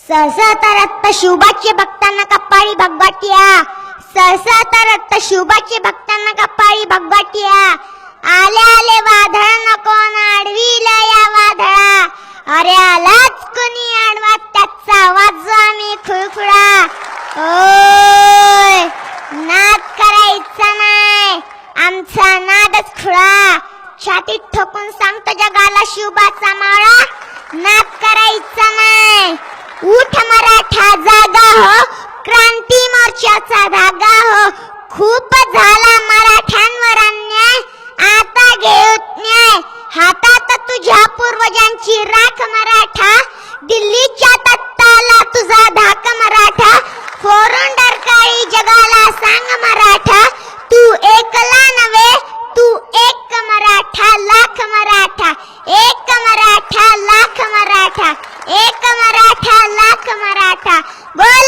सहसत रक्त शुभाचे भक्तांना कपाळी भगवटिया, सहसत रक्त शुभाचे भक्तांना कपाळी भगवटिया. आले आले वादळ नको आडवीला या वादळा, अरे आलाच कोणी आडवा त्याचा आवाज आम्ही खुळखुळा. ओय नाद करायचा नाही, आमचा नादच खुळा. छातीत ठोकून सांगतो जगाला शिवबाचा माळा, नाद करायचा नाही. उठ मराठा जागा हो, क्रांती मोर्चाचा धागा हो. खूप झाला मराठ्यांवर अन्याय, आता घेऊत न्याय. हातात तुझ्या पूर्वजांची राख मराठा, दिल्लीच्या तत्ताला तुझा धाक मराठा. फोडून डरकाळी जगाला सांग मराठा, तू एकला नव्हे तू एक मराठा लाख मराठा. एक मराठा लाख मराठा, एक मराठा लाख मराठा. बोल